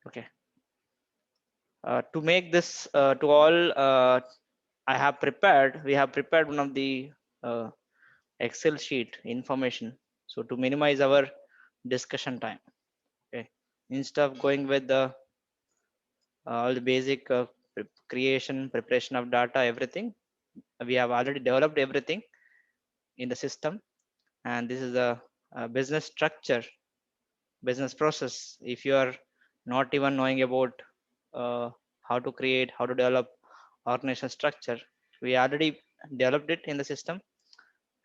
Okay. To make this to all, we have prepared one of the uh, Excel sheet information. So to minimize our discussion time. Okay. Instead of going with the all the basic creation, preparation of data, everything, we have already developed everything in the system. And this is a business structure, business process. If you are not even knowing about uh, how to create, how to develop organization structure, we already developed it in the system.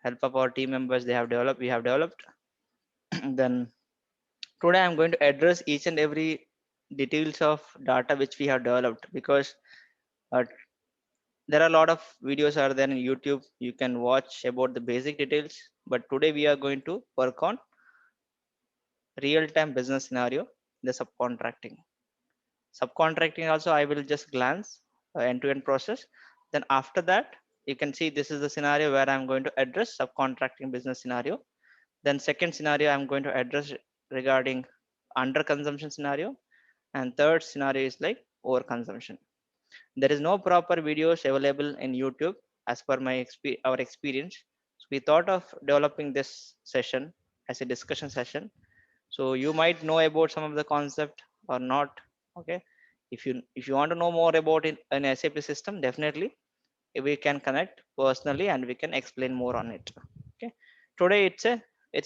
Help of our team members, they have developed, we have developed. Then today I'm going to address each and every details of data which we have developed, because uh, there are a lot of videos are there in YouTube. You can watch about the basic details, but today we are going to work on real-time business scenario, the subcontracting. Subcontracting also I will just glance end-to-end process. Then after that, you can see this is the scenario where I'm going to address subcontracting business scenario. Then second scenario I'm going to address regarding under consumption scenario, and third scenario is like overconsumption. There is no proper videos available in YouTube as per our experience. So we thought of developing this session as a discussion session. So you might know about some of the concept or not. Okay. If you want to know more about it, an SAP system, definitely we can connect personally and we can explain more on it. Okay. Today it's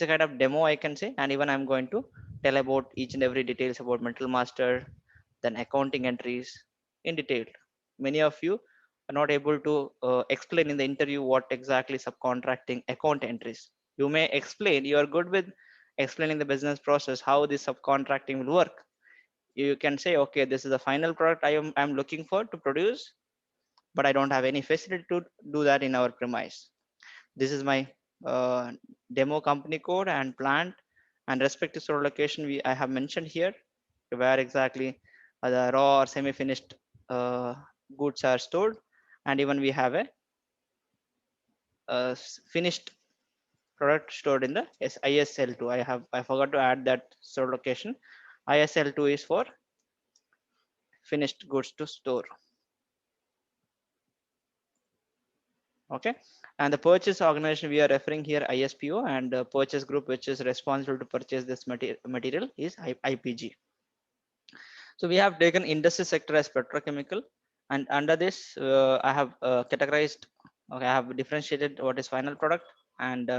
a kind of demo, I can say, and even I'm going to tell about each and every details about mental master, then accounting entries in detail. Many of you are not able to explain in the interview what exactly subcontracting account entries. You may explain, you are good with explaining the business process, how this subcontracting will work. You can say, okay, this is the final product I'm looking for to produce, but I don't have any facility to do that in our premise. This is my uh, demo company code and plant and respective store location I have mentioned here, where exactly the raw or semi-finished uh, goods are stored, and even we have a finished product stored in the ISL2. I forgot to add that store location. ISL2 is for finished goods to store. Okay. And the purchase organization we are referring here ISPO, and the purchase group which is responsible to purchase this material is IPG. So we have taken industry sector as petrochemical, and under this I have categorized, okay, I have differentiated what is final product and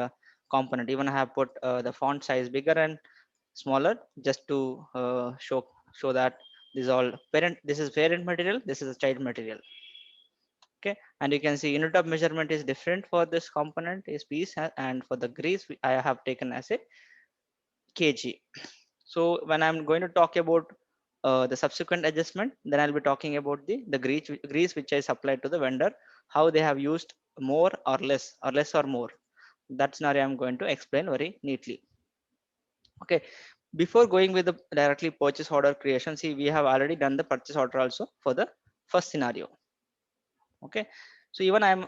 component. Even I have put the font size bigger and smaller just to show that this is parent material, this is a child material. Okay, and you can see unit of measurement is different for this component is piece, and for the grease I have taken as a kg. So when I'm going to talk about the subsequent adjustment, then I'll be talking about the grease which I supplied to the vendor, how they have used more or less or more. That scenario I'm going to explain very neatly. Okay, before going with the directly purchase order creation, see, we have already done the purchase order also for the first scenario. Okay, so even I'm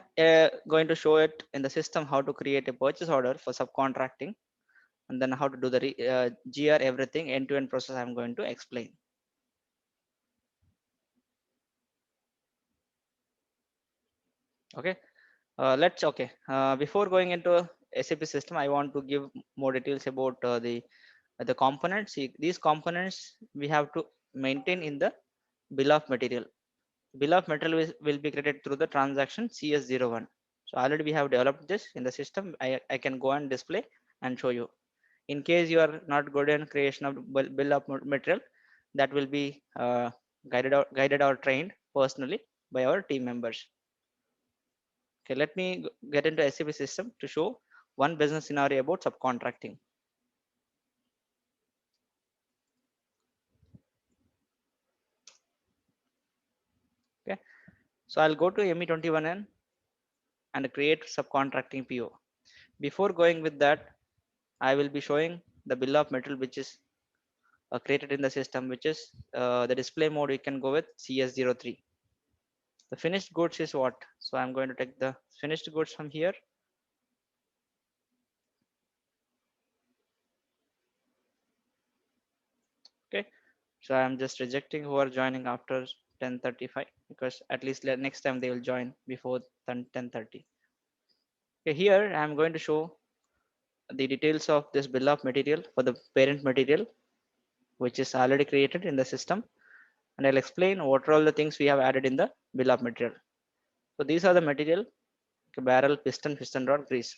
going to show it in the system how to create a purchase order for subcontracting, and then how to do the GR everything end-to-end process I'm going to explain. Okay, before going into SAP system, I want to give more details about the components. See, these components we have to maintain in the bill of material. Bill of material will be created through the transaction CS01. So already we have developed this in the system. I can go and display and show you. In case you are not good in creation of bill of material, that will be guided or trained personally by our team members. Okay, let me get into SAP system to show one business scenario about subcontracting. Okay, so I'll go to ME21N and create subcontracting PO. Before going with that, I will be showing the bill of material which is created in the system, which is the display mode. You can go with CS03. The finished goods is what? So I'm going to take the finished goods from here. Okay, So I'm just rejecting who are joining after 10:35 because at least next time they will join before 10:30. Okay, here I'm going to show the details of this bill of material for the parent material, which is already created in the system. And I'll explain what are all the things we have added in the bill of material. So these are the material: barrel, piston rod, grease.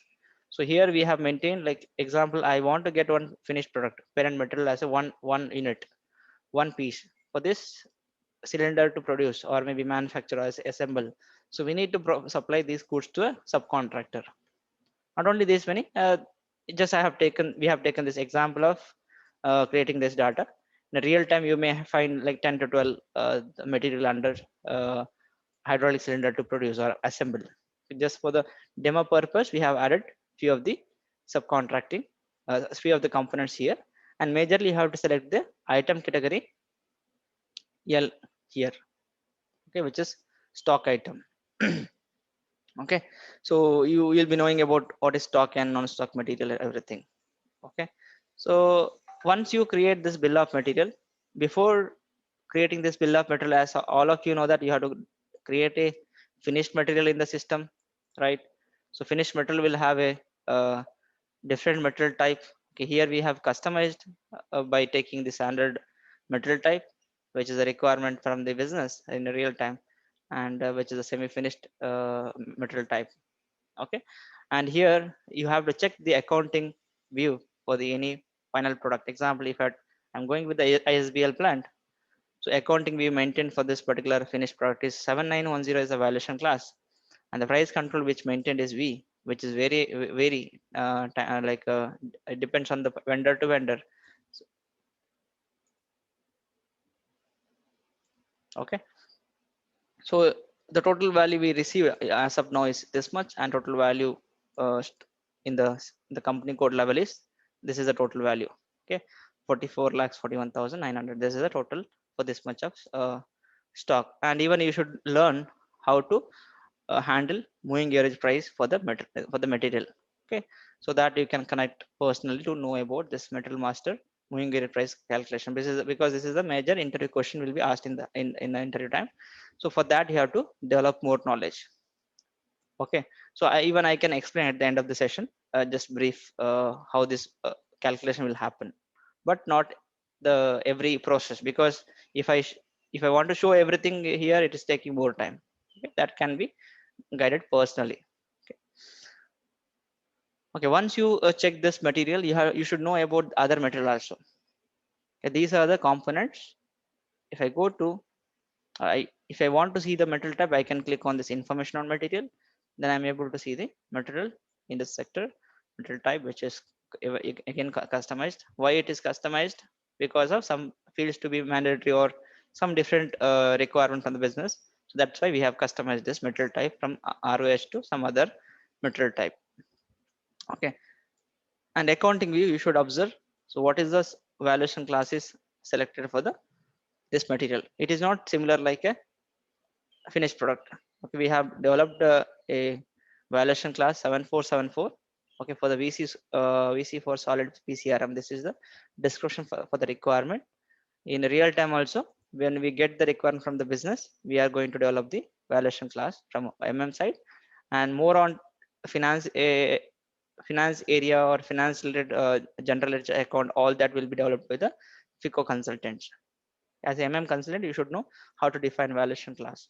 So here we have maintained, like example, I want to get one finished product, parent material as a one unit, one piece. For this cylinder to produce or maybe manufacture or assemble, so we need to supply these goods to a subcontractor. Not only this many, just we have taken this example of creating this data. In real time, you may find like 10 to 12 material under uh, hydraulic cylinder to produce or assemble. Just for the demo purpose, we have added few of the subcontracting, few of the components here, and majorly you have to select the item category L here, okay, which is stock item. Okay, so you will be knowing about what is stock and non-stock material and everything. Okay, so once you create this bill of material, before creating this bill of material, as all of you know, that you have to create a finished material in the system, right? So finished material will have a different material type. Okay, here we have customized by taking the standard material type, which is a requirement from the business in real time, and which is a semi-finished material type. Okay, and here you have to check the accounting view for the any final product. Example, if I'm going with the ISBL plant, so accounting view maintained for this particular finished product is 7910 is a valuation class, and the price control which maintained is V, which is very it depends on the vendor to vendor. Okay, so the total value we receive as of now is this much, and total value in the company code level is, this is the total value. Okay, 44 lakhs 41,900. This is the total for this much of stock. And even you should learn how to handle moving average price for the material. Okay, so that you can connect personally to know about this material master moving average price calculation. This is because this is a major interview question will be asked in the interview time. So for that you have to develop more knowledge. Okay, so I can explain at the end of the session, just brief how this calculation will happen, but not the every process, because if I want to show everything here, it is taking more time. Okay, that can be guided personally. Okay, okay, once you check this material, you should know about other material also. Okay, these are the components. If I go to if I want to see the material type, I can click on this information on material. Then I'm able to see the material in the sector material type, which is again customized. Why it is customized? Because of some fields to be mandatory or some different requirement from the business. So that's why we have customized this material type from ROH to some other material type. Okay, and accounting view you should observe. So what is the valuation classes selected for the this material? It is not similar like a finished product. Okay, we have developed a valuation class 7474. Okay, for the VC for solid PCRM. This is the description for the requirement. In real time also, when we get the requirement from the business, we are going to develop the valuation class from side, and more on finance finance area or finance related general ledger account. All that will be developed by the FICO consultants. As a consultant, you should know how to define valuation class.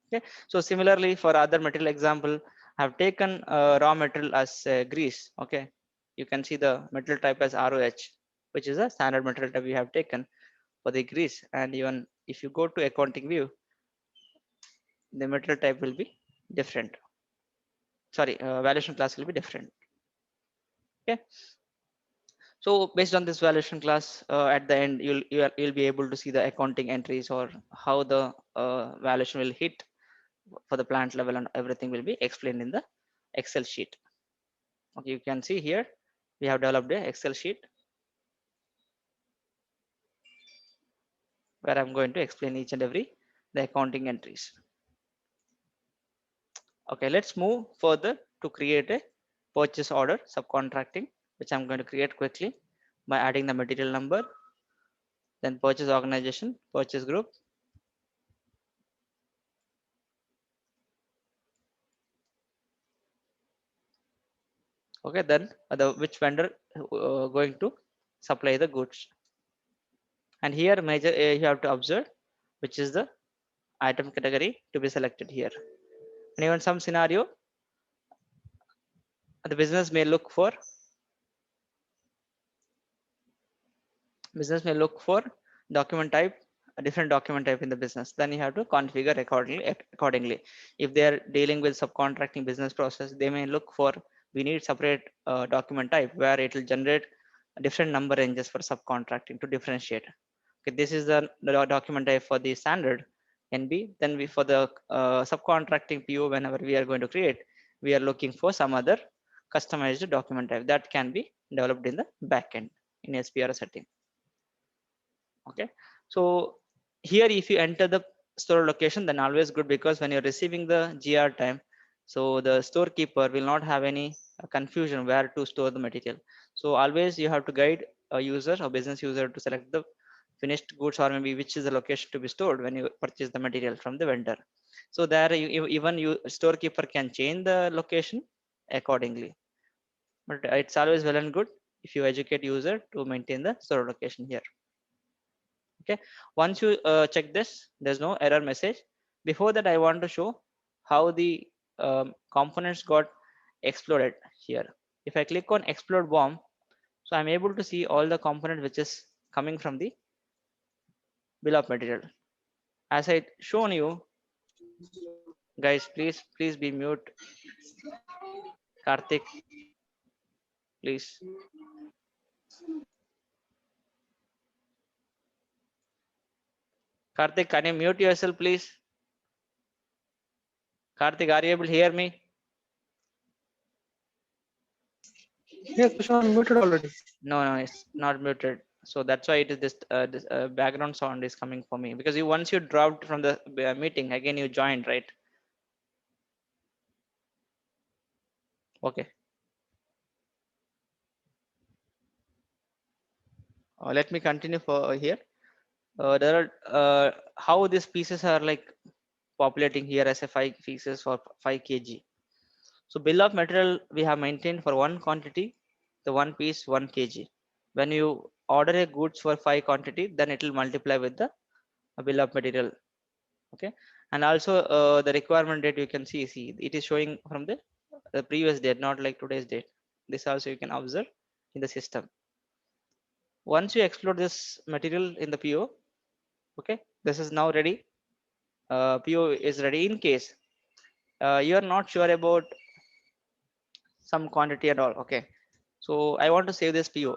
Okay, so similarly for other material example, I have taken raw material as grease. Okay, you can see the material type as ROH, which is a standard material type we have taken for the grease. And even if you go to accounting view, the material type will be different. Sorry, valuation class will be different. Okay, so based on this valuation class, at the end you'll be able to see the accounting entries or how the valuation will hit for the plant level, and everything will be explained in the Excel sheet. Okay, you can see here we have developed a Excel sheet where I'm going to explain each and every the accounting entries. Okay, let's move further to create a purchase order subcontracting, which I'm going to create quickly by adding the material number, then purchase organization, purchase group. Okay, then which vendor going to supply the goods. And here major you have to observe which is the item category to be selected here. And even some scenario, the business may look for document type, a different document type in the business. Then you have to configure accordingly. If they are dealing with subcontracting business process, they may look for, we need separate document type where it will generate a different number ranges for subcontracting to differentiate. Okay, this is the document type for the standard NB. Then we, for the subcontracting PO, whenever we are going to create, we are looking for some other customized document type that can be developed in the backend in SPR setting. Okay, so here if you enter the store location, then always good, because when you're receiving the GR time, so the storekeeper will not have any confusion where to store the material. So always you have to guide a user or business user to select the finished goods, or maybe which is the location to be stored when you purchase the material from the vendor. So there even you storekeeper can change the location accordingly, but it's always well and good if you educate user to maintain the store location here. Okay, once you check this, there's no error message. Before that, I want to show how the components got exploded here. If I click on explode bomb, so I'm able to see all the component which is coming from the bill of material. As I shown you, guys, please be mute. Karthik, please. Karthik, can you mute yourself, please? Karthik, are you able to hear me? Yeah, Kushal, I'm muted already. No, it's not muted. So that's why it is this background sound is coming for me, because you, once you dropped from the meeting, again you joined, right? Okay. Let me continue for here. There are how these pieces are like populating here as a 5 pieces for 5 kg. So bill of material we have maintained for one quantity, the one piece 1 kg. When you order a goods for 5 quantity, then it will multiply with the bill of material. Okay, and also the requirement date you can see it is showing from the previous date, not like today's date. This also you can observe in the system. Once you explode this material in the PO, okay, this is now ready. PO is ready. In case you are not sure about some quantity and all, okay, so I want to save this PO.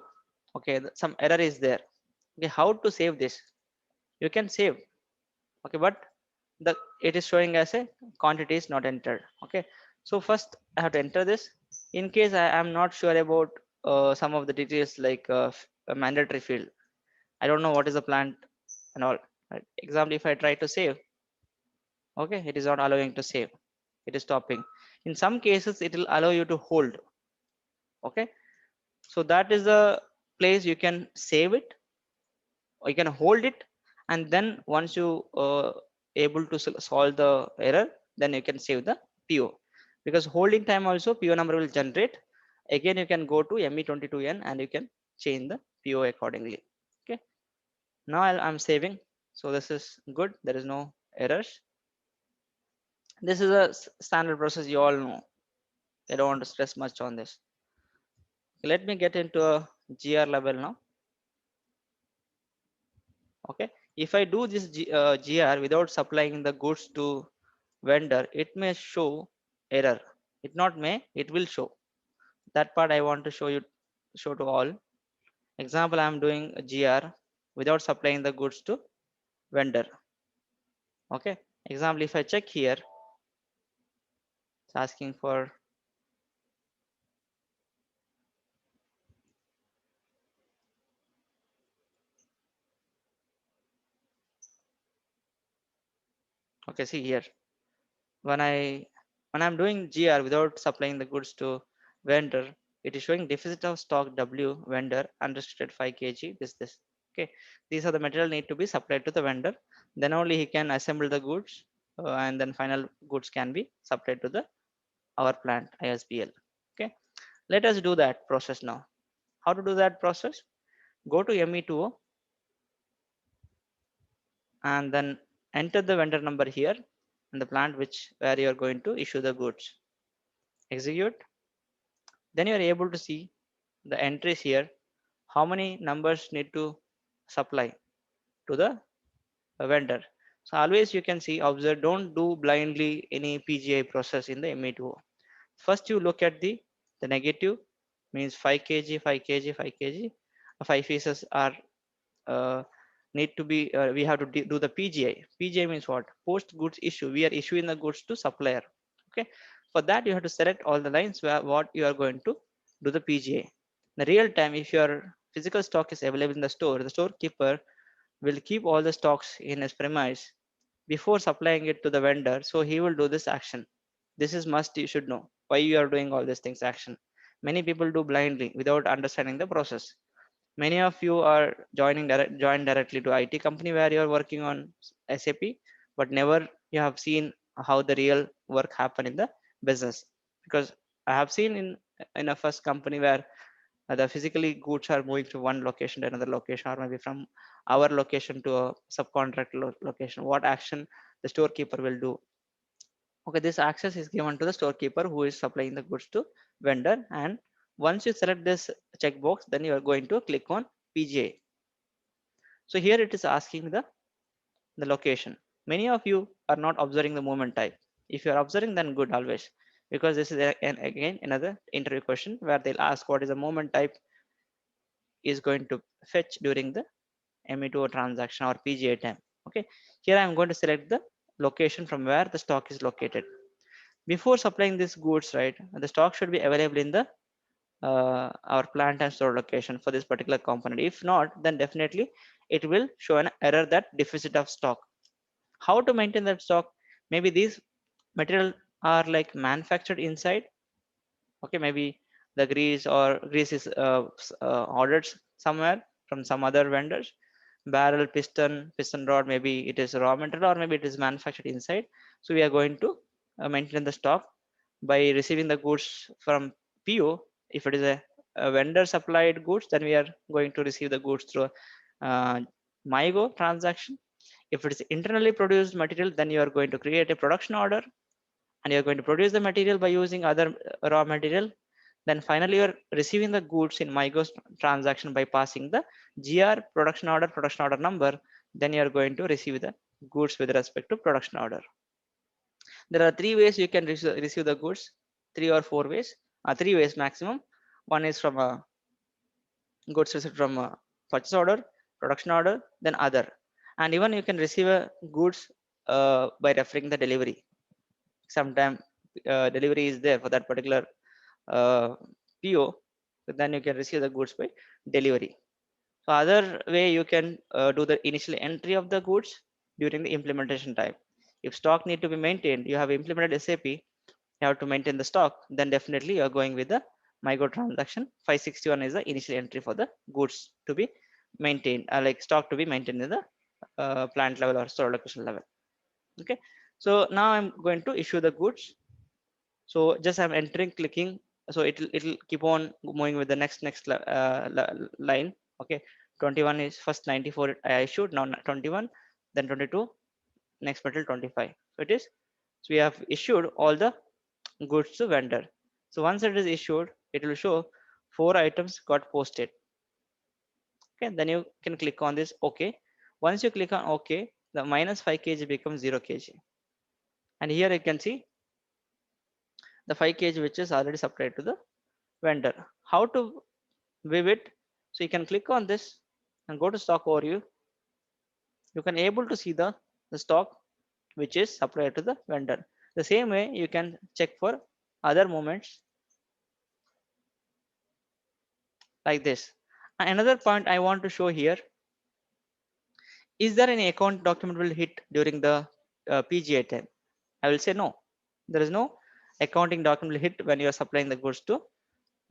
Okay, some error is there. Okay, how to save this? You can save, okay, but the it is showing as a quantity is not entered. Okay, so first I have to enter this. In case I am not sure about some of the details, like a mandatory field, I don't know what is the plant and all, right? Example, if I try to save, okay, it is not allowing to save, it is stopping. In some cases it will allow you to hold. Okay, so that is the place you can save it, or you can hold it, and then once you able to solve the error, then you can save the PO. Because holding time also PO number will generate. Again you can go to ME22N and you can change the PO accordingly. Okay, now I'm saving, so this is good, there is no errors. This is a standard process, you all know. I don't want to stress much on this. Let me get into a GR level now. Okay, if I do this GR without supplying the goods to vendor, it may show error. It not may, it will show. That part I want to show to all. Example, I am doing a GR without supplying the goods to vendor. Okay, example, if I check here, it's asking for, okay, see here, when I'm doing GR without supplying the goods to vendor, it is showing deficit of stock W vendor unrestricted 5 kg this. Okay, these are the material need to be supplied to the vendor. Then only he can assemble the goods, and then final goods can be supplied to the our plant ISBL. Okay, let us do that process now. How to do that process? Go to ME2O and then enter the vendor number here and the plant which where you are going to issue the goods. Execute. Then you are able to see the entries here. How many numbers need to supply to the vendor. So always you can see, observe, don't do blindly any PGI process in the ME2O. First you look at the negative, means 5 kg, 5 kg, 5 kg. 5 pieces are uh, need to be, we have to do the PGI. PGI means what? Post goods issue. We are issuing the goods to supplier. Okay. For that you have to select all the lines where what you are going to do the PGI. In the real time, if your physical stock is available in the store, the storekeeper will keep all the stocks in his premise before supplying it to the vendor. So he will do this action. This is must, you should know why you are doing all these things action. Many people do blindly without understanding the process. Many of you are join directly to IT company where you are working on SAP, but never you have seen how the real work happen in the business. Because I have seen in a first company where the physically goods are moving from one location to another location, or maybe from our location to a subcontract location. What action the storekeeper will do? Okay, this access is given to the storekeeper who is supplying the goods to vendor, and once you select this checkbox, then you are going to click on PGA. So here it is asking the location. Many of you are not observing the movement type. If you are observing, then good always, because this is again another interview question where they'll ask what is the movement type is going to fetch during the ME2 transaction or PGA time. Okay, here I'm going to select the location from where the stock is located. Before supplying these goods, right, the stock should be available in the our plant and store location for this particular component. If not, then definitely it will show an error that deficit of stock. How to maintain that stock? Maybe these material are like manufactured inside. Okay, maybe the grease is ordered somewhere from some other vendors. Barrel, piston rod, maybe it is raw material or maybe it is manufactured inside. So we are going to maintain the stock by receiving the goods from PO. If it is a vendor supplied goods, then we are going to receive the goods through uh, MyGo transaction. If it is internally produced material, then you are going to create a production order and you're going to produce the material by using other raw material. Then finally you're receiving the goods in MyGo transaction by passing the GR production order number. Then you're going to receive the goods with respect to production order. There are three ways you can receive the goods, three or four ways, three ways maximum. One is from a goods received from a purchase order, production order, then other. And even you can receive a goods by referring the delivery. Sometime delivery is there for that particular PO, then you can receive the goods by delivery. So other way you can do the initial entry of the goods during the implementation time. If stock need to be maintained, you have implemented SAP, you have to maintain the stock, then definitely you are going with the MyGo transaction. 561 is the initial entry for the goods to be maintained, like stock to be maintained in the plant level or store location level. Okay, so now I'm going to issue the goods. So just I'm entering, clicking, so it'll keep on moving with the next line. Okay, 21 is first 94 I issued, now 21, then 22, next material 25. So it is, so we have issued all the goods to vendor. So once it is issued, it will show 4 items got posted. Okay, then you can click on this OK. Once you click on OK, the minus 5 kg becomes 0 kg, and here you can see the 5 kg which is already supplied to the vendor. How to view it? So you can click on this and go to stock overview. You can able to see the stock which is supplied to the vendor. The same way you can check for other moments like this. Another point I want to show here, is there any account document will hit during the PGA time? I will say no. There is no accounting document will hit when you are supplying the goods to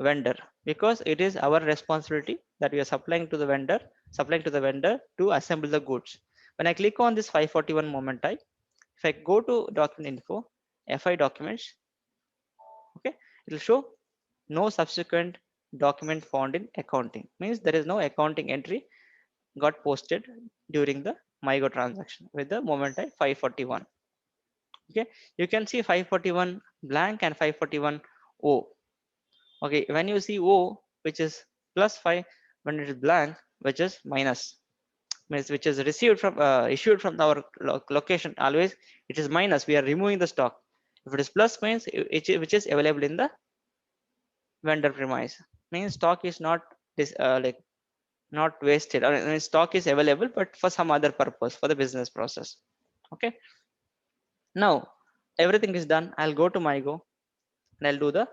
vendor, because it is our responsibility that we are supplying to the vendor. supplying to the vendor to assemble the goods. When I click on this 541 moment type, if I go to document info, FI documents, okay, it will show no subsequent document found in accounting. Means there is no accounting entry got posted during the MyGo transaction with the moment type 541. Okay, you can see 541 blank and 541 O. Okay, when you see O, which is +5, when it is blank, which is minus, means which is received from issued from our location, always it is minus, we are removing the stock. If it is plus, means which is available in the vendor premise, means stock is not this like not wasted, or stock is available but for some other purpose, for the business process. Okay, now everything is done. I'll go to MyGo and I'll do the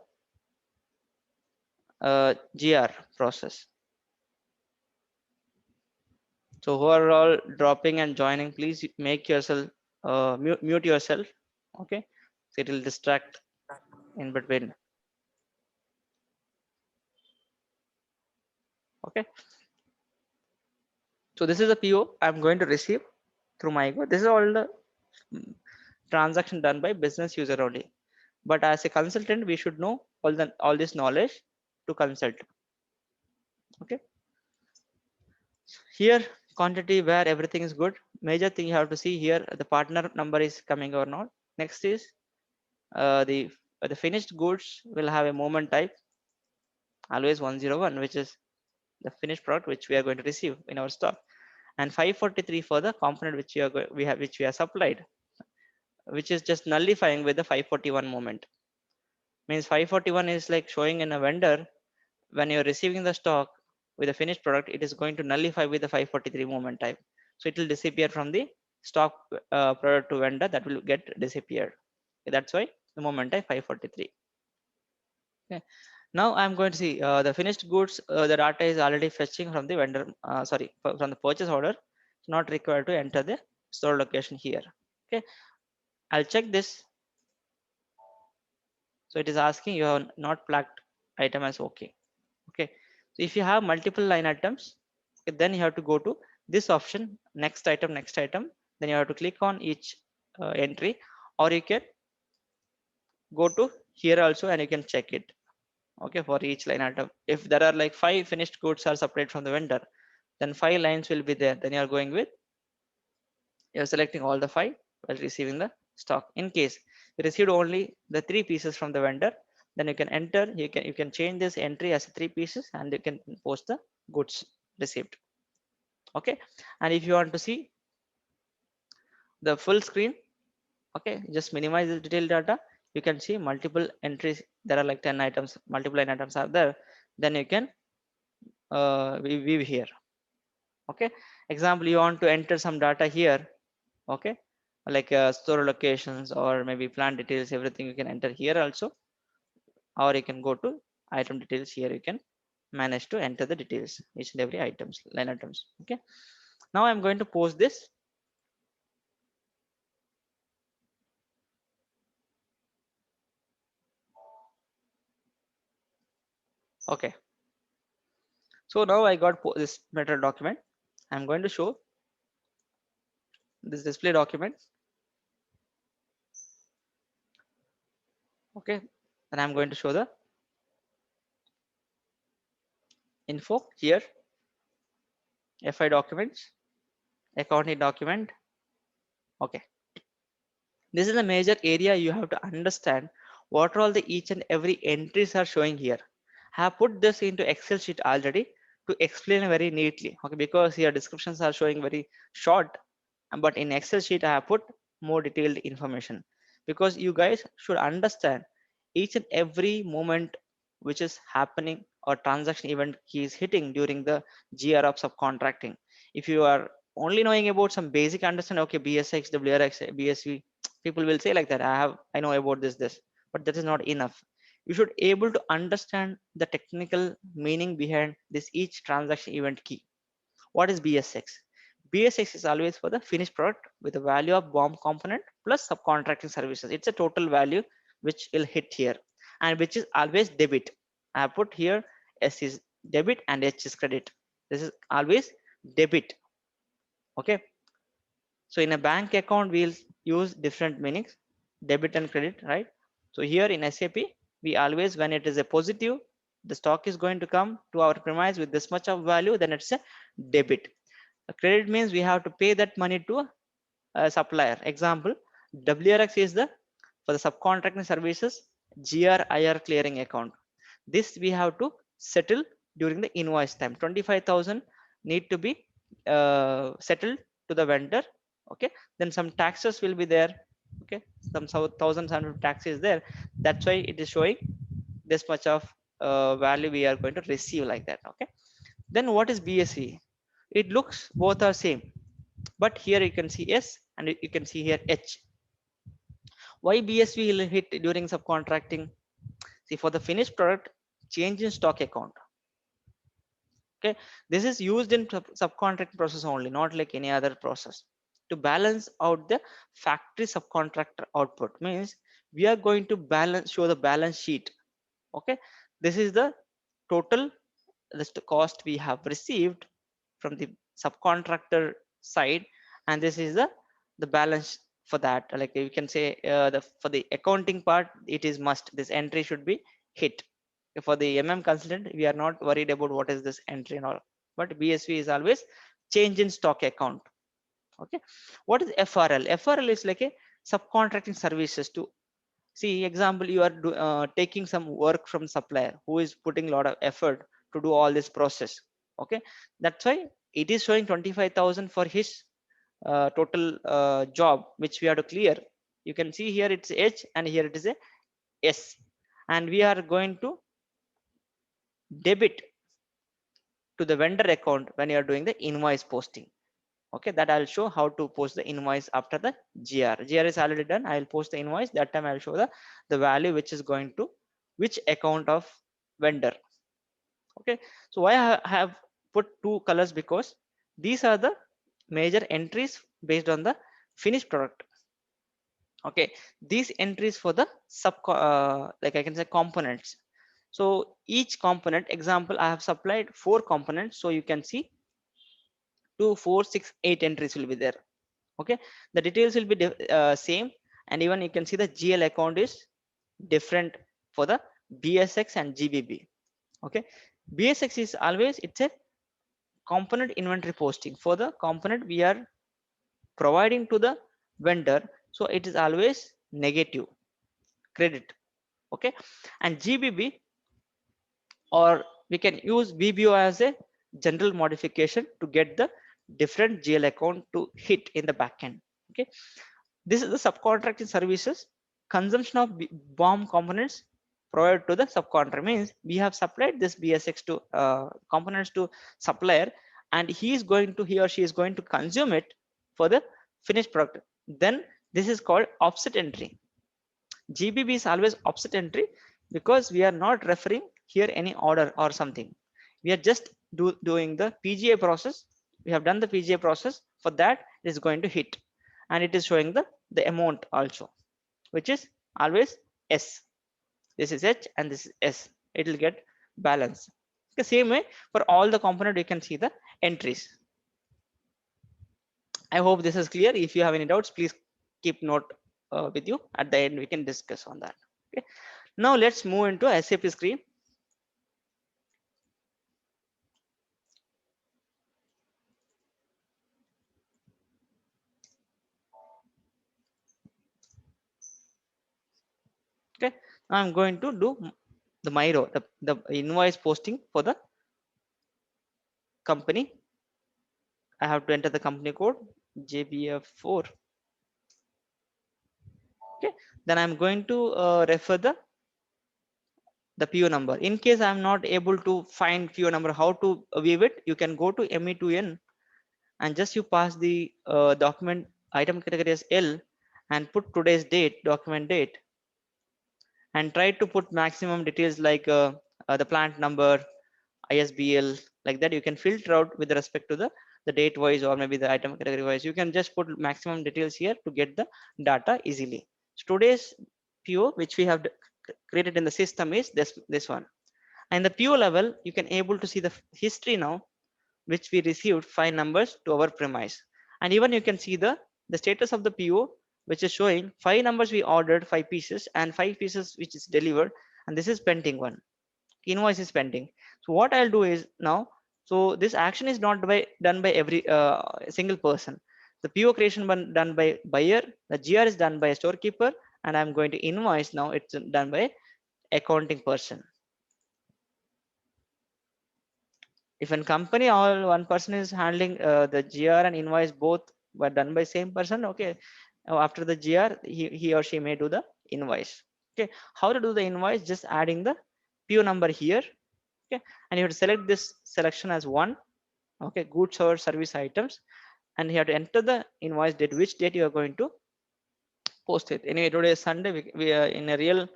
GR process. So who are all dropping and joining, please make yourself mute yourself. Okay, so it will distract in between. Okay, so this is a PO I'm going to receive through MyGo. This is all the transaction done by business user only, but as a consultant we should know all this knowledge to consult. Okay, here quantity where everything is good. Major thing you have to see here, the partner number is coming or not. Next is the finished goods will have a moment type always 101, which is the finished product which we are going to receive in our stock, and 543 for the component which which we are supplied, which is just nullifying with the 541 moment. Means 541 is like showing in a vendor when you're receiving the stock with a finished product, it is going to nullify with the 543 moment type. So it will disappear from the stock product to vendor, that will get disappeared. Okay, that's why the moment type 543. Okay. Now I'm going to see the finished goods. The data is already fetching from the vendor, from the purchase order. It's not required to enter the store location here. Okay, I'll check this. So it is asking you have not flagged item as okay. Okay, so if you have multiple line items, okay, then you have to go to this option, next item, next item. Then you have to click on each entry, or you can go to here also and you can check it. Okay, for each line item, if there are like 5 finished goods are separate from the vendor, then 5 lines will be there. Then you are going with, you're selecting all the 5 while receiving the stock. In case you received only the 3 pieces from the vendor, then you can enter, you can change this entry as 3 pieces and you can post the goods received. Okay, and if you want to see the full screen, okay, just minimize the detailed data. You can see multiple entries, there are like 10 items, multiple line items are there. Then you can view here. Okay, example, you want to enter some data here. Okay, like store locations or maybe plant details, everything you can enter here also, or you can go to item details. Here you can manage to enter the details, each and every items, line items. Okay, now I'm going to post this. Okay, so now I got this material document. I'm going to show this display document. Okay, and I'm going to show the info here, FI documents, accounting document. Okay, this is a major area you have to understand what are all the each and every entries are showing here. I have put this into Excel sheet already to explain very neatly. Okay, because here descriptions are showing very short, but in Excel sheet I have put more detailed information, because you guys should understand each and every moment which is happening or transaction event key is hitting during the GR of subcontracting. If you are only knowing about some basic understanding, okay, BSX, WRX, BSV, people will say like that, I know about this, but that is not enough. You should able to understand the technical meaning behind this each transaction event key. What is BSX? BSX is always for the finished product with the value of BOM component plus subcontracting services. It's a total value which will hit here, and which is always debit. I have put here S is debit and H is credit. This is always debit. Okay, so in a bank account we'll use different meanings, debit and credit, right? So here in SAP we always, when it is a positive, the stock is going to come to our premise with this much of value, then it's a debit. A credit means we have to pay that money to a supplier. Example, WRX is the for the subcontracting services GRIR clearing account. This we have to settle during the invoice time. 25,000 need to be settled to the vendor. Okay, then some taxes will be there. Okay, some 1,700 tax is there. That's why it is showing this much of value we are going to receive like that. Okay, then what is BSV? It looks both are same, but here you can see S and you can see here H. Why BSV will hit during subcontracting? See, for the finished product, change in stock account. Okay, this is used in subcontract process only, not like any other process. To balance out the factory subcontractor output means we are going to balance, show the balance sheet. Okay, this is the total cost we have received from the subcontractor side, and this is the balance for that. Like you can say the for the accounting part, it is must, this entry should be hit. For the consultant, we are not worried about what is this entry and all, but BSV is always change in stock account. Okay, what is FRL? FRL is like a subcontracting services. To see example, you are taking some work from supplier who is putting a lot of effort to do all this process. Okay, that's why it is showing 25,000 for his total job which we have to clear. You can see here it's H and here it is a S, and we are going to debit to the vendor account when you are doing the invoice posting. Okay, that I'll show how to post the invoice after the GR is already done. I'll post the invoice, that time I'll show the value which is going to which account of vendor. Okay, so why I have put two colors, because these are the major entries based on the finished product. Okay, these entries for the sub like I can say components. So each component, example, I have supplied 4 components, so you can see 2, 4, 6, 8 entries will be there. Okay, the details will be same, and even you can see the GL account is different for the BSX and GBB. Okay, BSX is always, it's a component inventory posting. For the component we are providing to the vendor, so it is always negative credit. Okay, and GBB, or we can use BBO as a general modification to get the different GL account to hit in the backend. Okay, this is the subcontracting services. Consumption of BOM components provided to the subcontractor means we have supplied this BSX to components to supplier, and he or she is going to consume it for the finished product. Then this is called offset entry. GBB is always offset entry because we are not referring here any order or something. We are just doing the PGA process. We have done the PGA process. For that, it is going to hit, and it is showing the amount also, which is always S. This is H and this is S. It will get balance. The same way for all the component, you can see the entries. I hope this is clear. If you have any doubts, please keep note with you. At the end, we can discuss on that. Okay. Now let's move into SAP screen. Okay, I'm going to do the Miro, the invoice posting for the company. I have to enter the company code JBF4. Okay, then I'm going to refer the PO number. In case I'm not able to find PO number, how to view it, you can go to ME2N and just you pass the document item category as L and put today's date, document date, and try to put maximum details like the plant number, ISBL, like that. You can filter out with respect to the date wise or maybe the item category wise. You can just put maximum details here to get the data easily. So today's PO which we have created in the system is this one. And the PO level, you can able to see the history now. which we received 5 numbers to our premise. And even you can see the status of the PO, which is showing 5 numbers we ordered, 5 pieces, and 5 pieces which is delivered, and this is pending one. Invoice is pending. So what I'll do is now, so this action is not done by every single person. The PO creation done by buyer, the GR is done by a storekeeper, and I'm going to invoice now. It's done by accounting person. If in company all one person is handling the GR and invoice both were done by same person, okay. After the GR, he or she may do the invoice. Okay, how to do the invoice? Just adding the PO number here. Okay, and you have to select this selection as one. Okay, goods or service items, and you have to enter the invoice date, which date you are going to post it. Anyway, today is Sunday. We are in a real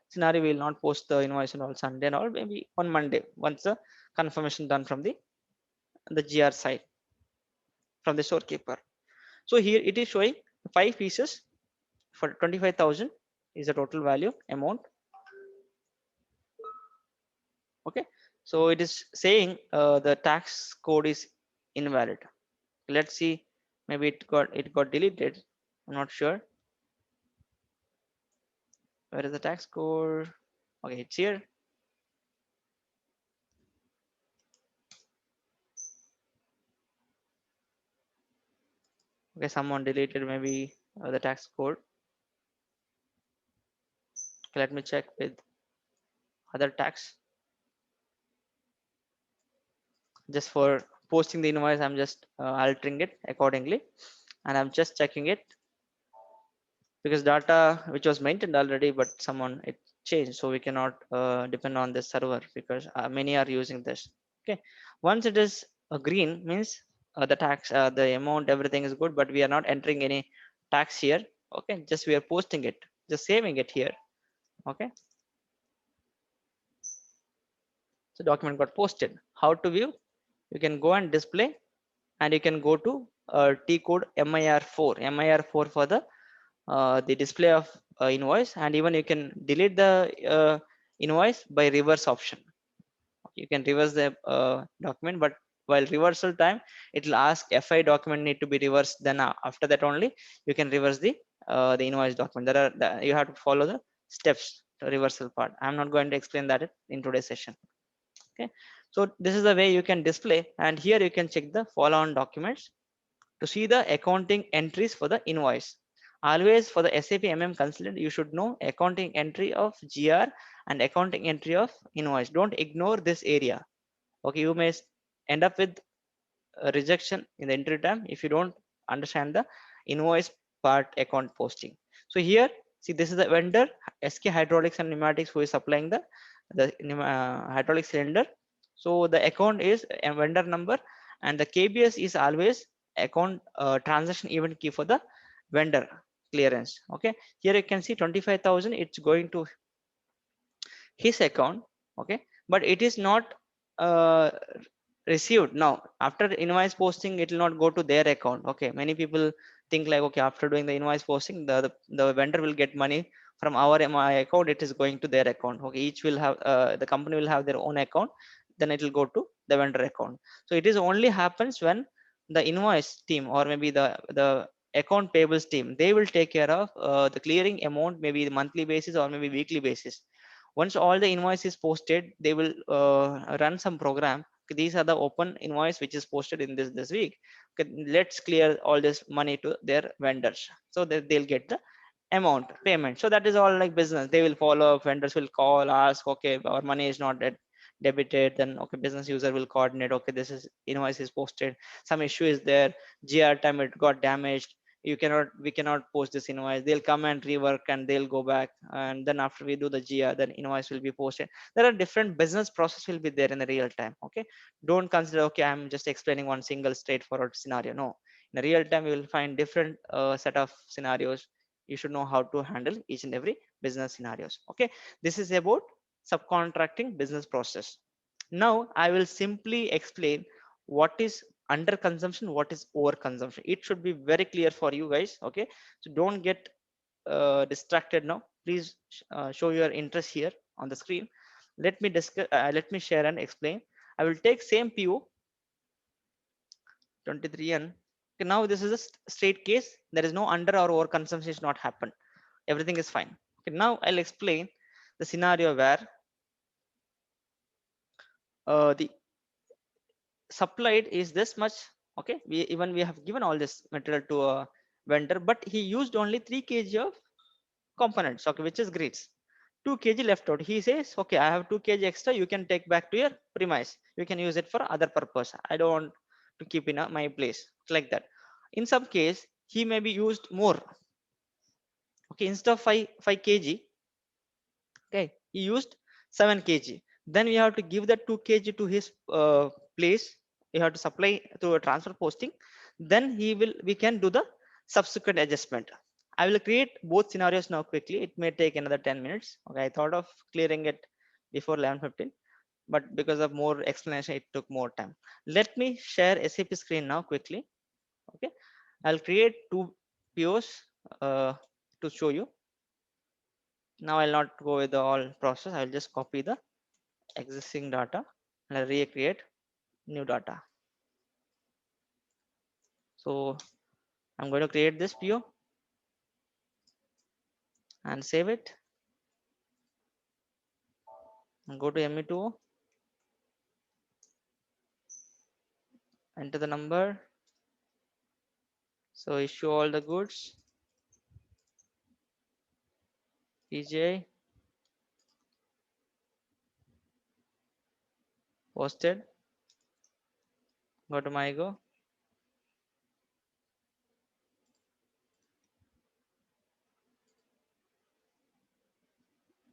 scenario, we will not post the invoice on all Sunday and all, maybe on Monday once the confirmation done from the GR side from the storekeeper. So here it is showing 5 pieces for 25,000 is the total value amount. Okay, so it is saying the tax code is invalid. Let's see, maybe it got deleted. I'm not sure. Where is the tax code? Okay, it's here. Okay, someone deleted maybe the tax code. Okay, let me check with other tax. Just for posting the invoice, I'm just altering it accordingly, and I'm just checking it because data which was maintained already, but someone it changed, so we cannot depend on this server because many are using this. Okay, once it is green means the tax, the amount, everything is good, but we are not entering any tax here. Okay, just we are posting it, just saving it here. Okay, so document got posted. How to view? You can go and display, and you can go to T code MIR4 for the display of invoice, and even you can delete the invoice by reverse option. You can reverse the document, but while reversal time it will ask FI document need to be reversed, then after that only you can reverse the invoice document. You have to follow the steps, the reversal part. I'm not going to explain that in today's session. Okay, so this is the way you can display, and here you can check the follow on documents to see the accounting entries for the invoice. Always for the SAP consultant, you should know accounting entry of GR and accounting entry of invoice. Don't ignore this area. Okay, you may end up with a rejection in the entry time if you don't understand the invoice part account posting. So here, see, this is the vendor SK Hydraulics and Pneumatics who is supplying the hydraulic cylinder. So the account is a vendor number, and the KBS is always account transaction event key for the vendor clearance. Okay, here you can see 25,000. It's going to his account. Okay, but it is not uh, received. Now after invoice posting, it will not go to their account. Okay, many people think like, okay, after doing the invoice posting, the vendor will get money from our my account, it is going to their account. Okay, each will have the company will have their own account, then it will go to the vendor account. So it is only happens when the invoice team, or maybe the account payables team, they will take care of the clearing amount, maybe the monthly basis or maybe weekly basis. Once all the invoice is posted, they will run some program. Okay, these are the open invoice which is posted in this week. Okay, let's clear all this money to their vendors so that they'll get the amount payment. So that is all like business. They will follow up, vendors will call, ask, okay, our money is not debited. Then okay, business user will coordinate, okay, this is invoice is posted, some issue is there, GR time it got damaged, we cannot post this invoice. They'll come and rework and they'll go back, and then after we do the GR, then invoice will be posted. There are different business process will be there in the real time. Okay, don't consider, okay, I'm just explaining one single straightforward scenario. No, in the real time you will find different set of scenarios. You should know how to handle each and every business scenarios. Okay, this is about subcontracting business process. Now I will simply explain what is under consumption, what is over consumption. It should be very clear for you guys. Okay, so don't get distracted now. Please show your interest here on the screen. Let me discuss. Let me share and explain. I will take same PO. 23N. Okay, now this is a straight case. There is no under or over consumption is not happened. Everything is fine. Okay, now I'll explain the scenario where the supplied is this much. Okay, we have given all this material to a vendor, but he used only 3 kg of components, okay, which is grades. 2 kg left out. He says, okay, I have 2 kg extra, you can take back to your premise, you can use it for other purpose, I don't want to keep in my place, like that. In some case he may be used more. Okay, instead of 5 kg, okay, he used 7 kg. Then we have to give that 2 kg to his place. We have to supply through a transfer posting. Then we can do the subsequent adjustment. I will create both scenarios now quickly. It may take another 10 minutes. Okay, I thought of clearing it before 11:15, but because of more explanation it took more time. Let me share SAP screen now quickly. Okay, I'll create two POs to show you. Now I'll not go with the all process. I'll just copy the existing data and I'll recreate new data. So I'm going to create this PO and save it and go to ME2O, enter the number. So issue all the goods, PJ, posted, go to MyGo.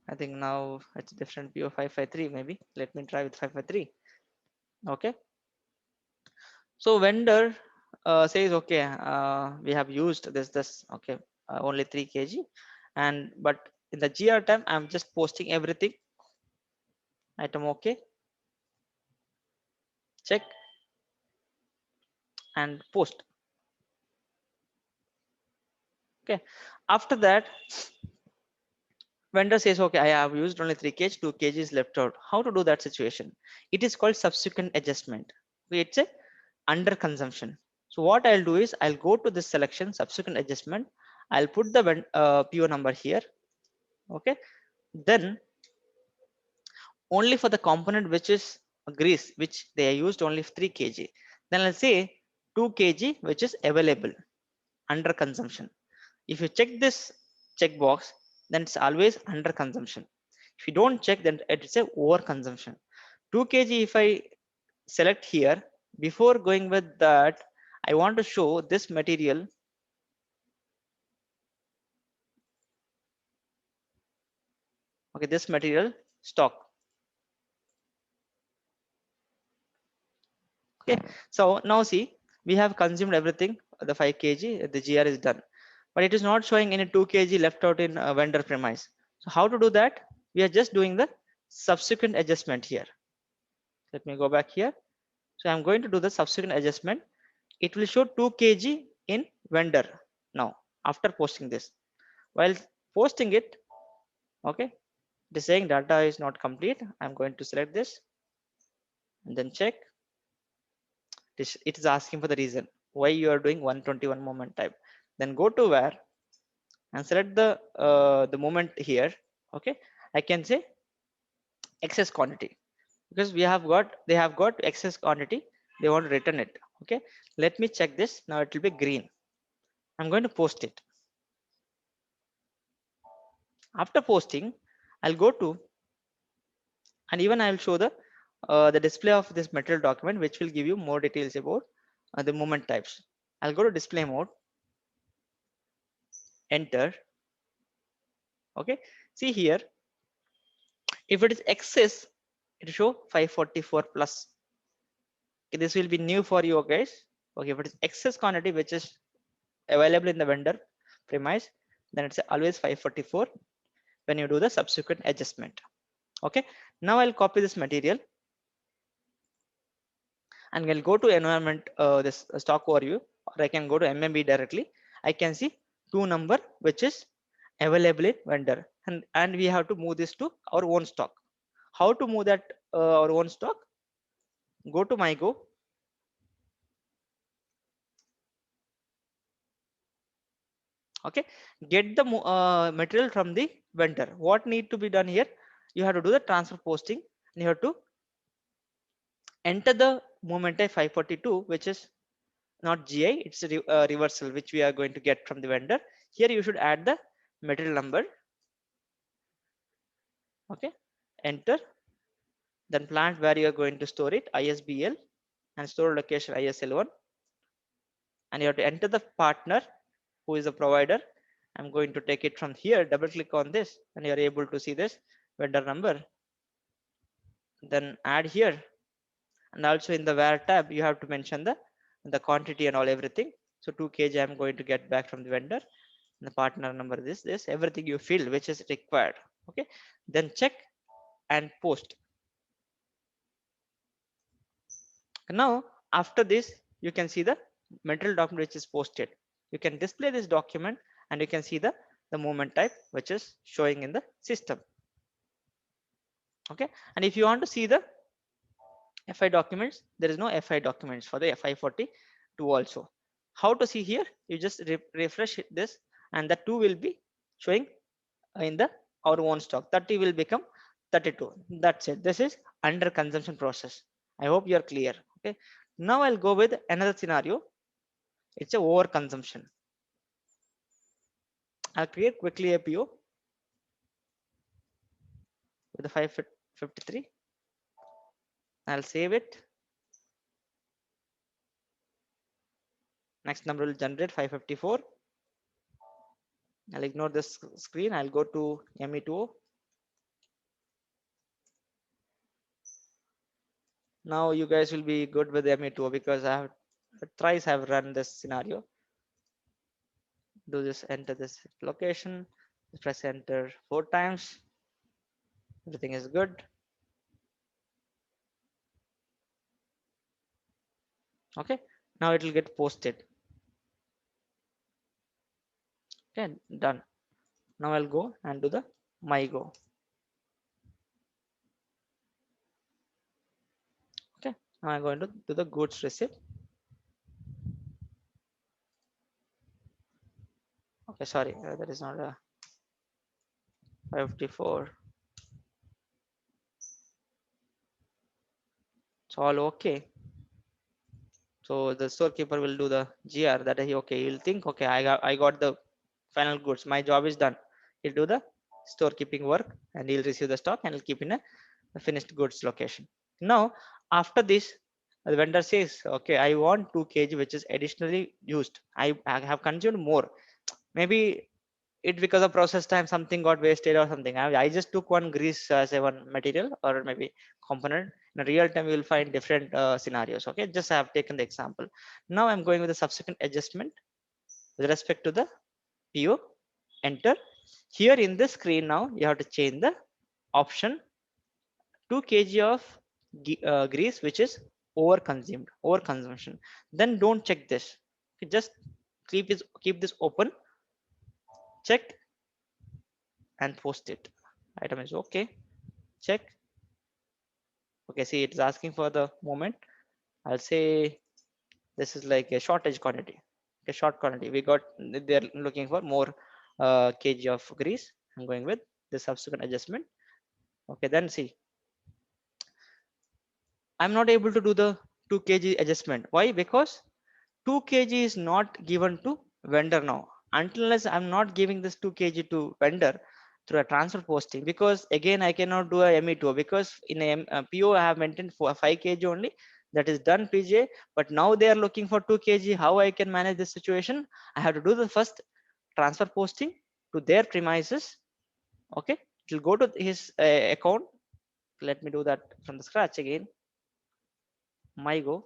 I think now it's different PO 553 maybe. Let me try with 553. Okay. So vendor says, okay, we have used this, okay, only 3 kg. And but in the GR time, I'm just posting everything. Item okay. Check and post. Okay. After that, vendor says, okay, I have used only 3 kg, 2 kg is left out. How to do that situation? It is called subsequent adjustment. It's a under consumption. So what I'll do is I'll go to this selection, subsequent adjustment. I'll put the PO number here. Okay. Then only for the component which is grease, which they are used only 3 kg. Then I'll say 2 kg, which is available under consumption. If you check this checkbox, then it's always under consumption. If you don't check, then it's a over consumption. 2 kg, if I select here, before going with that, I want to show this material. Okay, this material stock. Okay, so now see, we have consumed everything, the 5 kg, the GR is done, but it is not showing any 2 kg left out in vendor premise. So how to do that? We are just doing the subsequent adjustment here. Let me go back here. So I'm going to do the subsequent adjustment. It will show 2 kg in vendor now after posting this. While posting it, okay, it is saying data is not complete. I'm going to select this and then check. It is asking for the reason why you are doing 121 moment type. Then go to where and select the moment here. Okay, I can say excess quantity because they have got excess quantity. They want to return it. Okay, let me check this. Now it will be green. I'm going to post it. After posting, I'll go to, and even I'll show the display of this material document, which will give you more details about the moment types. I'll go to display mode, enter. Okay, see here, if it is excess, it will show 544 plus. Okay, this will be new for you guys. Okay, if it is excess quantity which is available in the vendor premise, then it's always 544 when you do the subsequent adjustment. Okay, now I'll copy this material and I'll go to environment, this stock overview, or I can go to MMB directly. I can see two number which is available in vendor, and we have to move this to our own stock. How to move that our own stock? Go to MyGo, Okay, get the material from the vendor. What need to be done here? You have to do the transfer posting, and you have to enter the moment type 542, which is not GI, it's a reversal which we are going to get from the vendor. Here you should add the material number. Okay, enter, then plant where you are going to store it, ISBL, and store location ISL1, and you have to enter the partner who is the provider. I'm going to take it from here, double click on this, and you're able to see this vendor number. Then add here, and also in the where tab you have to mention the quantity and all everything. So 2 kg I'm going to get back from the vendor, and the partner number, this everything you fill which is required. Okay, then check and post. Now after this you can see the material document which is posted. You can display this document, and you can see the movement type which is showing in the system. Okay, and if you want to see the FI documents, there is no FI documents for the FI42 also. How to see here? You just refresh this, and the 2 will be showing in the our own stock. 30 will become 32. That's it. This is under consumption process. I hope you are clear. Okay, now I'll go with another scenario. It's a over consumption. I'll create quickly a PO with the 553. I'll save it. Next number will generate 554. I'll ignore this screen. I'll go to ME2O. Now you guys will be good with ME2O because I have thrice have run this scenario. Do this, enter this location, press enter 4 times. Everything is good. Okay, now it will get posted. Okay, done. Now I'll go and do the MyGo. Okay, now I'm going to do the goods receipt. Okay, sorry, that is not a 554. It's all okay. So the storekeeper will do the GR that he, okay, he'll think, okay, I got the final goods, my job is done. He'll do the storekeeping work, and he'll receive the stock, and he'll keep in a finished goods location. Now after this, the vendor says, okay, I want 2 kg which is additionally used. I have consumed more. Maybe it because of process time something got wasted or something. I just took one grease as a one material or maybe component. In real time you will find different scenarios. Okay, just I have taken the example. Now I'm going with the subsequent adjustment with respect to the PO. Enter. Here in the screen now you have to change the option 2 kg of grease which is over consumption. Then don't check this. Just keep this open, check and post it. Item is okay. Check. Okay, see it's asking for the moment. I'll say this is like a shortage quantity. A short quantity. We got, they're looking for more kg of grease. I'm going with the subsequent adjustment. Okay, then see, I'm not able to do the 2 kg adjustment. Why? Because 2 kg is not given to vendor now. Unless I'm not giving this 2 kg to vendor through a transfer posting, because again I cannot do a ME2 because in a PO I have maintained for 5 kg only, that is done PJ, but now they are looking for 2 kg. How I can manage this situation? I have to do the first transfer posting to their premises. Okay, it will go to his account. Let me do that from the scratch again. MyGo.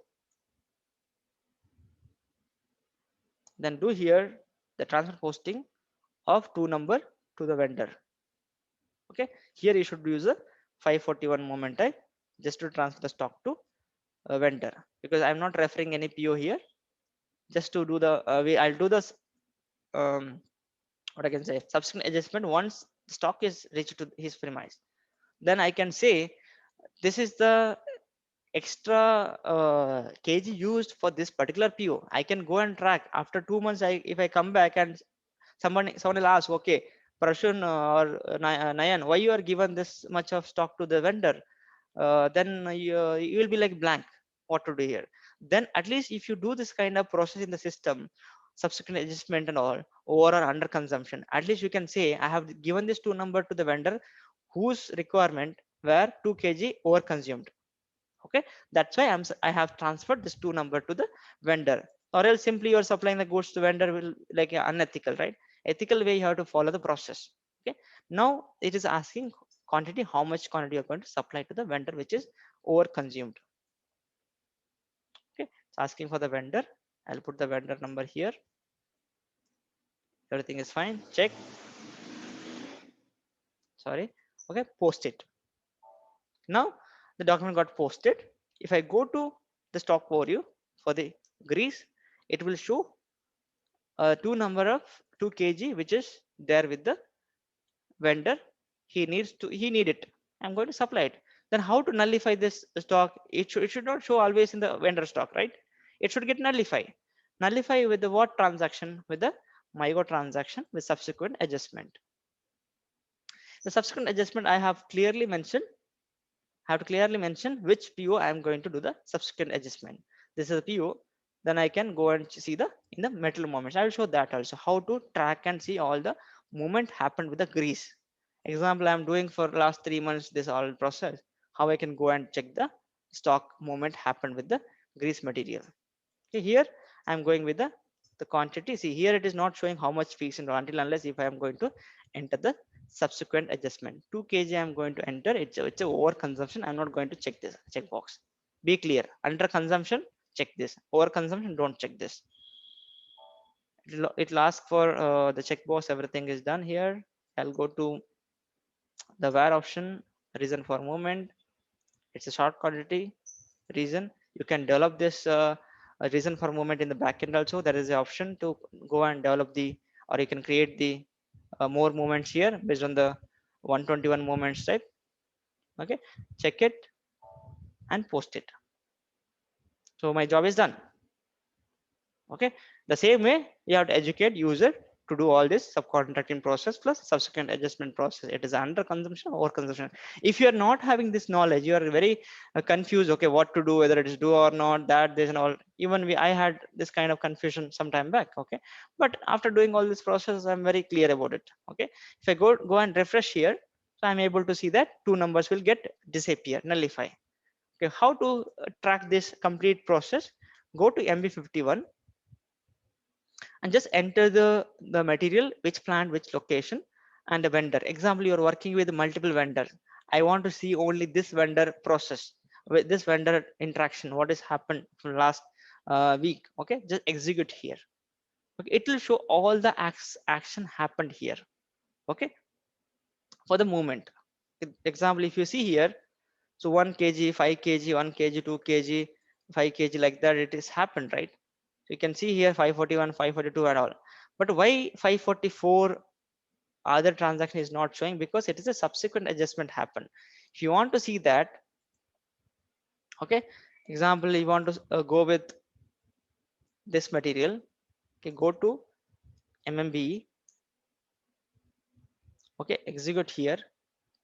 Then do here the transfer posting of 2 number to the vendor. Okay, here you should use a 541 moment type just to transfer the stock to a vendor, because I'm not referring any PO here. Just to do the I'll do this what I can say, subsequent adjustment once the stock is reached to his premise. Then I can say this is the extra kg used for this particular PO. I can go and track after 2 months. If I come back and Someone will ask, okay, Prashun or Nayan, why you are given this much of stock to the vendor? Then you will be like blank, what to do here. Then at least if you do this kind of process in the system, subsequent adjustment and all, over or under consumption, at least you can say I have given this two number to the vendor whose requirement were 2 kg over consumed. Okay, that's why I have transferred this two number to the vendor, or else simply you're supplying the goods to vendor will like unethical, right? Ethical way you have to follow the process. Okay, now it is asking quantity, how much quantity you're going to supply to the vendor which is over consumed. Okay, it's asking for the vendor. I'll put the vendor number here. Everything is fine, check. Sorry. Okay, post it. Now the document got posted. If I go to the stock overview for the grease, it will show two number of 2 kg which is there with the vendor. He need it, I'm going to supply it. Then how to nullify this stock? It should not show always in the vendor stock, right? It should get nullify with the what transaction? With the MyGo transaction with subsequent adjustment. The subsequent adjustment I have clearly mentioned, have to clearly mention which PO I am going to do the subsequent adjustment. This is a PO. Then I can go and see the in the metal movements. I will show that also, how to track and see all the movement happened with the grease. Example, I am doing for last 3 months this all process. How I can go and check the stock movement happened with the grease material. Okay, here I am going with the quantity. See here it is not showing how much fees until unless if I am going to enter the subsequent adjustment. 2 kg I am going to enter. It's a over consumption. I'm not going to check this checkbox. Be clear. Under consumption, check this. Over consumption, don't check this. It'll ask for the checkbox. Everything is done here. I'll go to the where option. Reason for movement. It's a short quantity. Reason. You can develop this a reason for movement in the backend also. There is an option to go and develop the, or you can create the more movements here based on the 121 movements type. Okay, check it and post it. So my job is done. Okay, the same way you have to educate user to do all this subcontracting process plus subsequent adjustment process. It is under consumption or consumption. If you are not having this knowledge, you are very confused. Okay, what to do, whether it is do or not, that this and all. Even I had this kind of confusion some time back. Okay, but after doing all this process, I'm very clear about it. Okay, if I go and refresh here, so I'm able to see that two numbers will get disappear, nullify. Okay, how to track this complete process? Go to MB51 and just enter the material, which plant, which location, and the vendor. Example, you're working with multiple vendors. I want to see only this vendor process, with this vendor interaction, what has happened from last week. Okay, just execute here. Okay, it will show all the action happened here. Okay, for the movement. Example, if you see here, so 1 kg, 5 kg, 1 kg, 2 kg, 5 kg, like that it is happened, right? So you can see here 541, 542 and all. But why 544 other transaction is not showing? Because it is a subsequent adjustment happen. If you want to see that, okay, example, you want to go with this material. Okay, go to MMBE. Okay, execute here,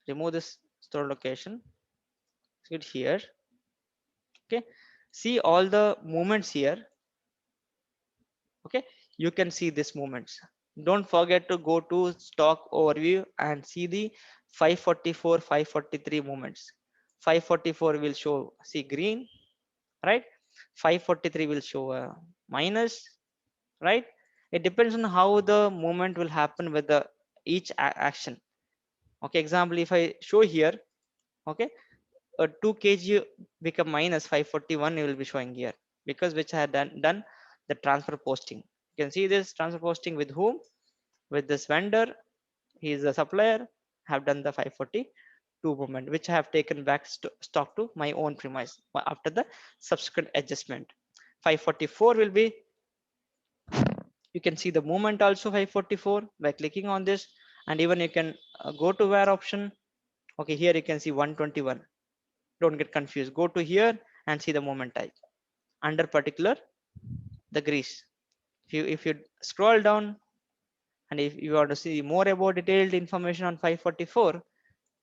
remove this store location, execute here. Okay, see all the movements here. Okay, you can see these movements. Don't forget to go to stock overview and see the 544, 543 movements. 544 will show, see, green, right? 543 will show minus, right? It depends on how the movement will happen with the each action. Okay, example, if I show here, okay, 2 kg become minus 541, it will be showing here, because which I had done the transfer posting. You can see this transfer posting with whom? With this vendor. He is the supplier. Have done the 542 movement, which I have taken back stock to my own premise after the subsequent adjustment. 544 will be, you can see the movement also 544 by clicking on this, and even you can go to where option. Okay, here you can see 121. Don't get confused. Go to here and see the movement type under particular the grease. If you scroll down, And if you want to see more about detailed information on 544,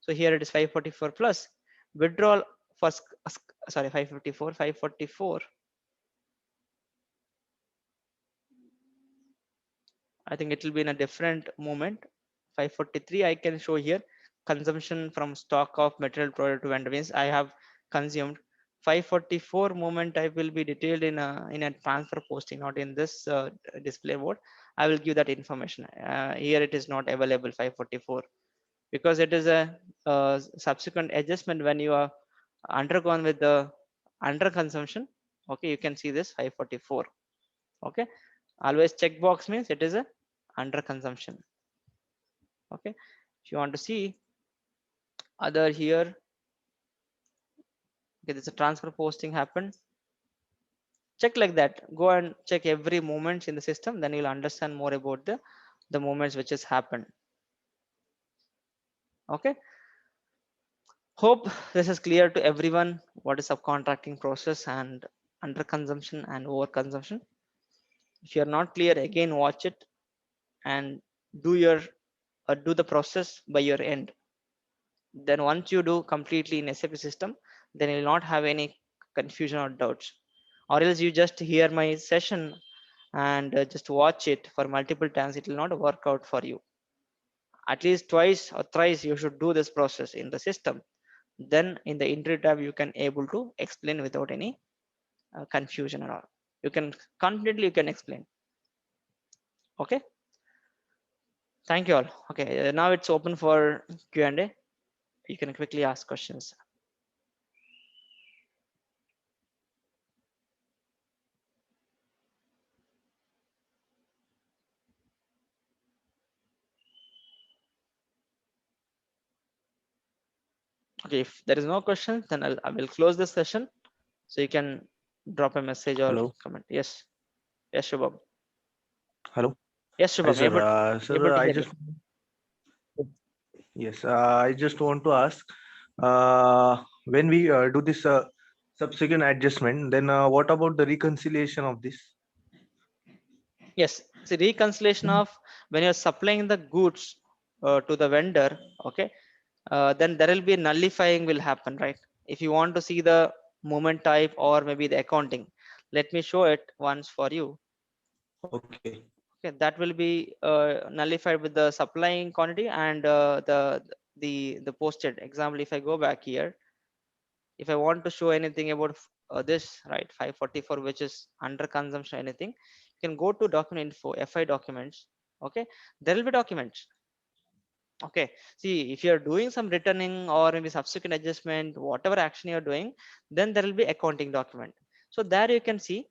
so here it is 544 plus withdrawal for sorry 544. I think it will be in a different moment. 543 I can show here, consumption from stock of material product to vendor, means I have consumed. 544 moment I will be detailed in a transfer posting, not in this display board. I will give that information. Here it is not available 544 because it is a subsequent adjustment when you are undergone with the under consumption. Okay, you can see this 544. Okay, always checkbox means it is a under consumption. Okay, if you want to see other here, okay, there's a transfer posting happened, check like that, go and check every moment in the system, then you'll understand more about the moments which has happened. Okay, hope this is clear to everyone what is subcontracting process and under consumption and over consumption. If you're not clear, again watch it and do your do the process by your end. Then once you do completely in SAP system, then you'll not have any confusion or doubts. Or else you just hear my session and just watch it for multiple times, it will not work out for you. At least twice or thrice you should do this process in the system. Then in the entry tab you can able to explain without any confusion at all. You can confidently you can explain. Okay, thank you all. Okay, now it's open for Q&A. You can quickly ask questions. Okay, if there is no question, then I will close this session. So you can drop a message or Hello. comment. Yes, yes, Shubham. Hello. Yes, Hi, Shubham. sir. Able Sir, to I hear you. just yes, I just want to ask, when we do this subsequent adjustment, then what about the reconciliation of this? Yes, see reconciliation of when you're supplying the goods to the vendor. Okay, then there will be nullifying will happen, right? If you want to see the moment type or maybe the accounting, let me show it once for you. Okay. Okay, that will be nullified with the supplying quantity and the posted example. If I go back here, if I want to show anything about this, right, 544, which is under consumption, anything, you can go to document info, FI documents. Okay, there will be documents. Okay, see if you're doing some returning or maybe subsequent adjustment, whatever action you're doing, then there will be accounting document. So there you can see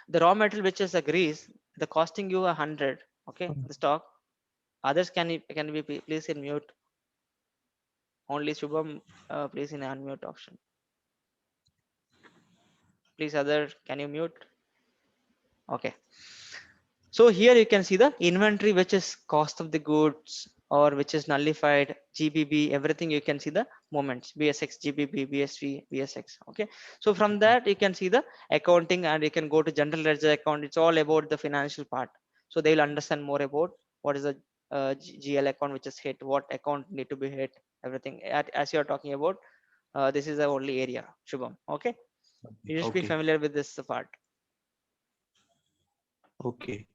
the raw material which is a grease, the costing you 100. Okay, the stock. Others can be please in mute. Only Shubham, please in unmute option. Please other, can you mute? Okay. So here you can see the inventory, which is cost of the goods or which is nullified, GBB, everything you can see the moments, BSX, GBB, BSV, BSX. Okay. So from that you can see the accounting and you can go to general ledger account. It's all about the financial part. So they will understand more about what is the GL account which is hit, what account need to be hit, everything. As you are talking about, this is the only area, Shubham. Okay. You should be Okay. familiar with this part. Okay.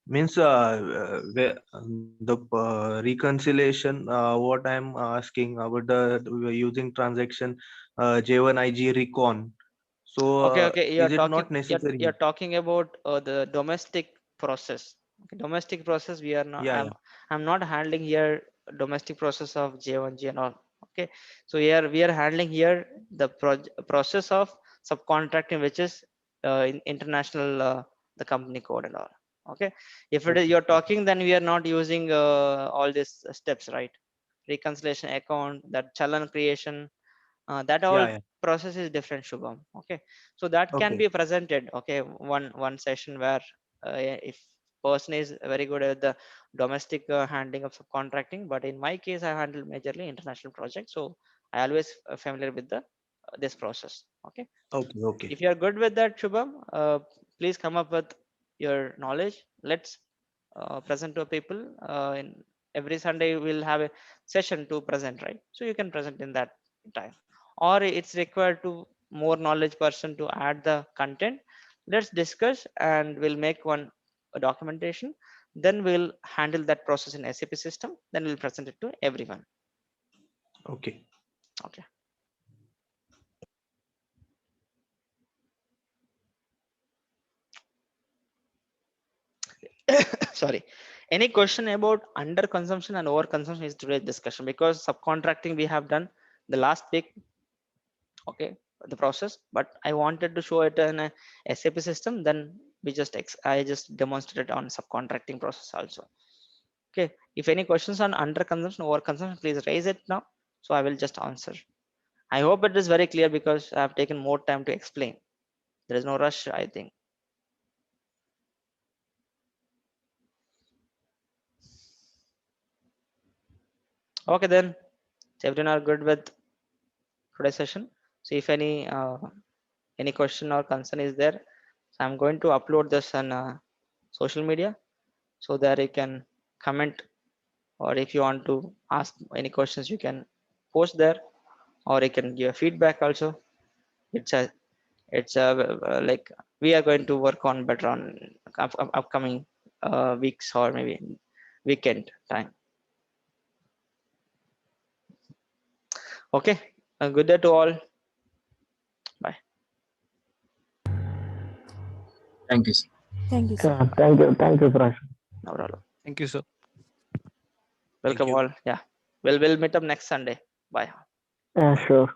Means the reconciliation, what I'm asking about we're using transaction J1IG recon. So Okay, is it not necessary? you're talking about the domestic process. Okay, domestic process we are not, Yeah, yeah. I'm not handling here domestic process of J1G and all. Okay, so here we are handling here the process of subcontracting, which is in international the company code and all. Okay, if it is Okay. you're Okay. talking, then we are not using all these steps, right? Reconciliation account, that challan creation, that all Yeah, yeah. process is different, Shubham. Okay, so that can Okay. be presented. Okay, one session where if person is very good at the domestic handling of subcontracting, but in my case I handle majorly international projects, so I always familiar with the this process. Okay, Okay. Okay. if you are good with that, Shubham, please come up with your knowledge. Let's present to people. In every Sunday we'll have a session to present, right? So you can present in that time, or it's required to more knowledge person to add the content. Let's discuss and we'll make one a documentation. Then we'll handle that process in SAP system. Then we'll present it to everyone. Okay. Okay. Sorry. Any question about under consumption and over consumption is today's discussion, because subcontracting we have done the last week. Okay, the process, but I wanted to show it in a SAP system. Then we just I just demonstrated on subcontracting process also. Okay, if any questions on under consumption, over consumption, please raise it now. So I will just answer. I hope it is very clear because I have taken more time to explain. There is no rush, I think. Okay, then everyone are good with today's session. So if any question or concern is there, so I'm going to upload this on social media so that you can comment, or if you want to ask any questions you can post there, or you can give feedback also. It's a like we are going to work on better on upcoming weeks or maybe weekend time. Okay, a good day to all. Bye. Thank you, sir. Thank you, sir. Thank you, Prash. No problem. Thank you, sir. Welcome you. all. Yeah, we'll meet up next Sunday. Bye. Yeah, sure.